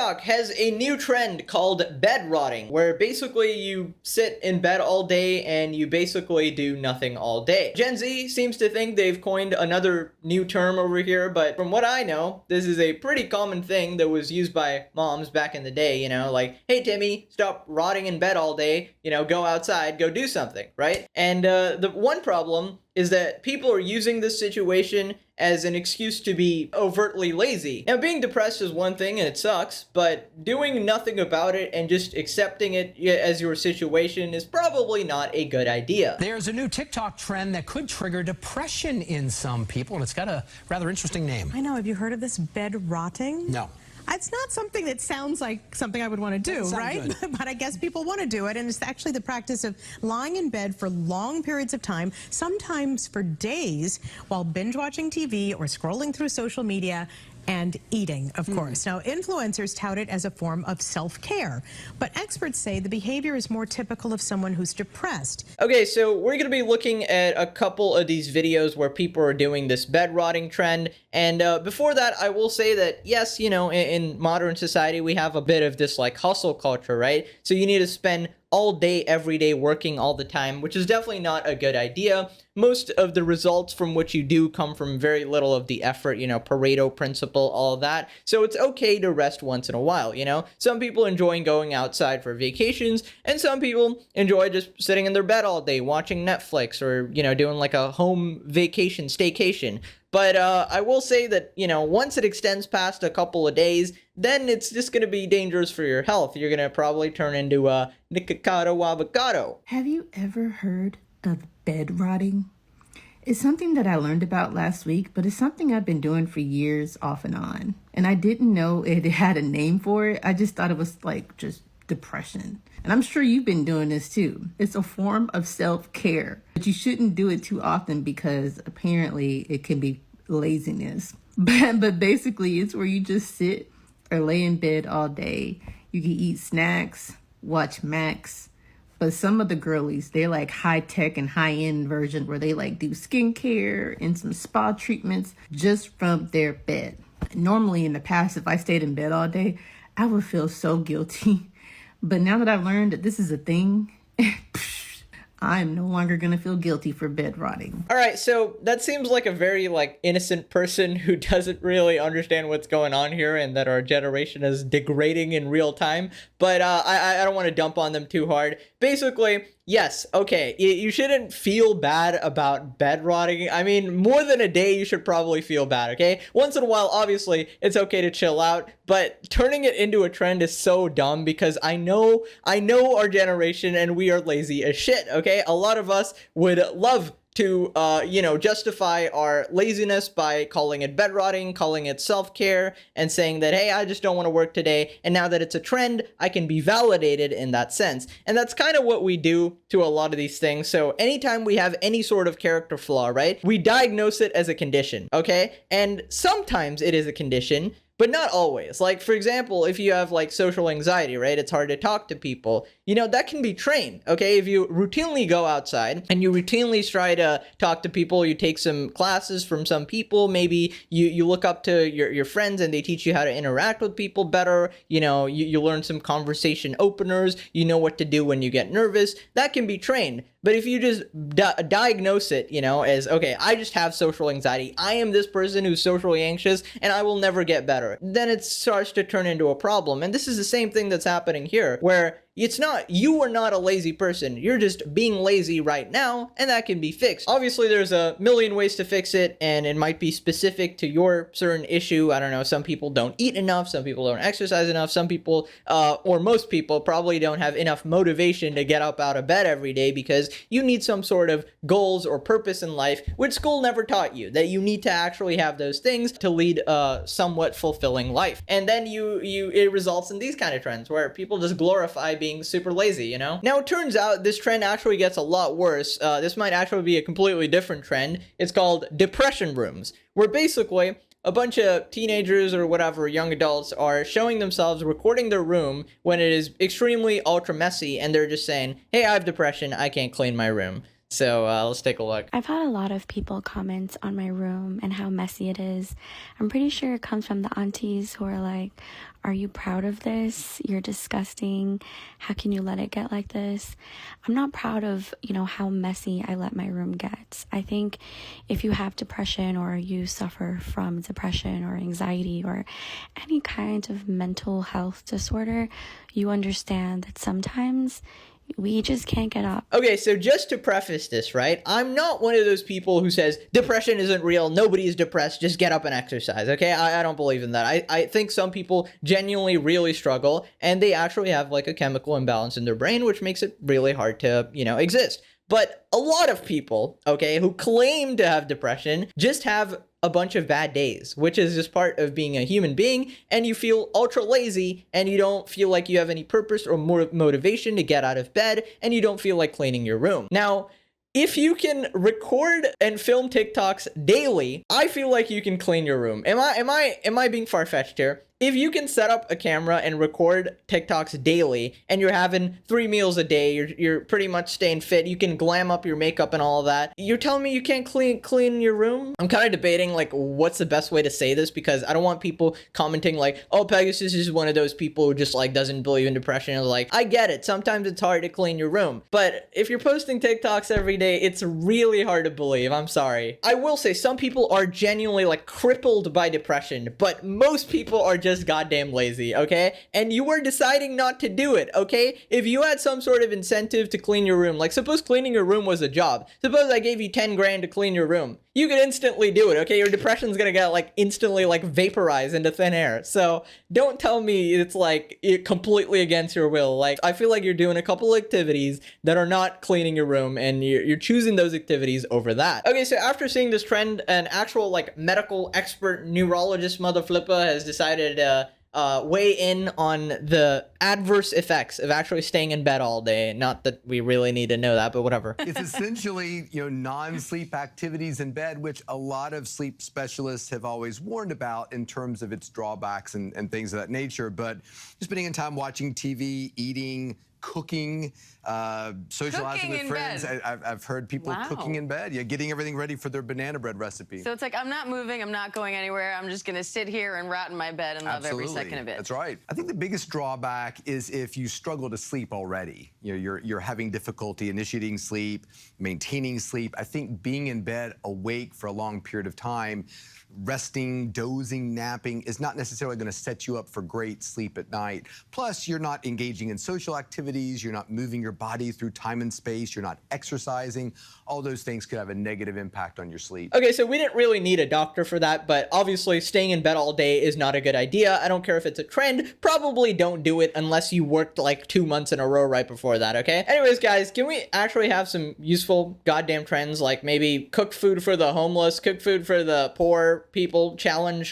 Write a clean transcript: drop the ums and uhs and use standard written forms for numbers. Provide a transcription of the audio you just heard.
TikTok has a new trend called bed rotting, where basically you sit in bed all day and you basically do nothing all day. Gen Z seems to think they've coined another new term over here, but from what I know, this is a pretty common thing that was used by moms back in the day, you know, like, hey Timmy, stop rotting in bed all day, you know, go outside, go do something, right? And the one problem is that people are using this situation as an excuse to be overtly lazy. Now, being depressed is one thing and it sucks, but doing nothing about it and just accepting it as your situation is probably not a good idea. There's a new TikTok trend that could trigger depression in some people, and it's got a rather interesting name. I know. Have you heard of this bed rotting? No. It's not something that sounds like something I would want to do, right? But I guess people want to do it, and it's actually the practice of lying in bed for long periods of time, sometimes for days, while binge watching TV or scrolling through social media and eating, of course. Now, influencers tout it as a form of self-care, but experts say the behavior is more typical of someone who's depressed. Okay, so we're going to be looking at a couple of these videos where people are doing this bed rotting trend, and before that, I will say that, yes, you know, in modern society, we have a bit of this, like, hustle culture, right? So you need to spend all day, every day, working all the time, which is definitely not a good idea. Most of the results from what you do come from very little of the effort, you know, Pareto principle, all of that. So it's okay to rest once in a while, you know? Some people enjoy going outside for vacations, and some people enjoy just sitting in their bed all day, watching Netflix, or, you know, doing like a home vacation, staycation. But I will say that, you know, once it extends past a couple of days, then it's just going to be dangerous for your health. You're going to probably turn into a Nikocado avocado. Have you ever heard of bed rotting? It's something that I learned about last week, but it's something I've been doing for years off and on. And I didn't know it had a name for it. I just thought it was like just depression. And I'm sure you've been doing this too. It's a form of self-care, but you shouldn't do it too often because apparently it can be laziness. But basically it's where you just sit or lay in bed all day. You can eat snacks, watch Max. But some of the girlies, they're like high-tech and high-end version where they like do skincare and some spa treatments just from their bed. Normally in the past, if I stayed in bed all day, I would feel so guilty. But now that I've learned that this is a thing, I'm no longer going to feel guilty for bed rotting. All right, so that seems like a very, like, innocent person who doesn't really understand what's going on here and that our generation is degrading in real time. But I don't want to dump on them too hard. Basically, yes, okay, you shouldn't feel bad about bed rotting. I mean, more than a day, you should probably feel bad, okay? Once in a while, obviously, it's okay to chill out, but turning it into a trend is so dumb because I know our generation and we are lazy as shit, okay? A lot of us would love to, you know, justify our laziness by calling it bed rotting, calling it self-care, and saying that, hey, I just don't want to work today, and now that it's a trend, I can be validated in that sense. And that's kind of what we do to a lot of these things. So anytime we have any sort of character flaw, right, we diagnose it as a condition, okay? And sometimes it is a condition, but not always. Like, for example, if you have, like, social anxiety, right? It's hard to talk to people. You know, that can be trained, okay? If you routinely go outside and you routinely try to talk to people, you take some classes from some people, maybe you look up to your friends and they teach you how to interact with people better, you know, you learn some conversation openers, you know what to do when you get nervous, that can be trained. But if you just diagnose it, you know, as, okay, I just have social anxiety, I am this person who's socially anxious, and I will never get better, then it starts to turn into a problem. And this is the same thing that's happening here, where it's not, you are not a lazy person, you're just being lazy right now, and that can be fixed. Obviously, there's a million ways to fix it, and it might be specific to your certain issue. I don't know, some people don't eat enough, some people don't exercise enough, some people, or most people probably don't have enough motivation to get up out of bed every day because you need some sort of goals or purpose in life, which school never taught you, that you need to actually have those things to lead a somewhat fulfilling life. And then it results in these kind of trends where people just glorify being super lazy, you know? Now, it turns out this trend actually gets a lot worse. This might actually be a completely different trend. It's called depression rooms, where basically a bunch of teenagers or whatever, young adults, are showing themselves recording their room when it is extremely ultra messy, and they're just saying, hey, I have depression, I can't clean my room. So let's take a look. I've had a lot of people comment on my room and how messy it is. I'm pretty sure it comes from the aunties who are like, are you proud of this? You're disgusting. How can you let it get like this? I'm not proud of, how messy I let my room get. I think if you have depression or you suffer from depression or anxiety or any kind of mental health disorder, you understand that sometimes we just can't get up. Okay, so just to preface this, right? I'm not one of those people who says depression isn't real, nobody is depressed, just get up and exercise, okay? I don't believe in that. I think some people genuinely really struggle, and they actually have like a chemical imbalance in their brain, which makes it really hard to, exist. But a lot of people, okay, who claim to have depression just have a bunch of bad days, which is just part of being a human being, and you feel ultra lazy, and you don't feel like you have any purpose or more motivation to get out of bed, and you don't feel like cleaning your room. Now, if you can record and film TikToks daily, I feel like you can clean your room. Am I being far-fetched here? If you can set up a camera and record TikToks daily, and you're having 3 meals a day, you're pretty much staying fit, you can glam up your makeup and all of that, you're telling me you can't clean your room? I'm kind of debating like what's the best way to say this, because I don't want people commenting like, oh, Pegasus is one of those people who just like doesn't believe in depression. And like, I get it, sometimes it's hard to clean your room, but if you're posting TikToks every day, it's really hard to believe. I'm sorry. I will say some people are genuinely like crippled by depression, but most people are just goddamn lazy, okay? And you were deciding not to do it, okay? If you had some sort of incentive to clean your room, like suppose cleaning your room was a job. Suppose I gave you 10 grand to clean your room. You could instantly do it, okay? Your depression's gonna get like instantly like vaporized into thin air. So don't tell me it's like completely against your will. Like I feel like you're doing a couple activities that are not cleaning your room, and you're choosing those activities over that. Okay, so after seeing this trend, an actual like medical expert neurologist mother flipper has decided weigh in on the adverse effects of actually staying in bed all day. Not that we really need to know that, but whatever. It's essentially, non-sleep activities in bed, which a lot of sleep specialists have always warned about in terms of its drawbacks and things of that nature. But spending time watching TV, eating, cooking, socializing with friends. I've heard people cooking in bed, getting everything ready for their banana bread recipe. So it's like, I'm not moving, I'm not going anywhere, I'm just gonna sit here and rot in my bed and love every second of it. That's right. I think the biggest drawback is if you struggle to sleep already. You're having difficulty initiating sleep, maintaining sleep. I think being in bed awake for a long period of time, resting, dozing, napping is not necessarily going to set you up for great sleep at night. Plus, you're not engaging in social activities, you're not moving your body through time and space, you're not exercising. All those things could have a negative impact on your sleep. Okay, so we didn't really need a doctor for that, but obviously staying in bed all day is not a good idea. I don't care if it's a trend, probably don't do it unless you worked like 2 months in a row right before that, okay? Anyways, guys, can we actually have some useful goddamn trends, like maybe cook food for the homeless, cook food for the poor people challenge?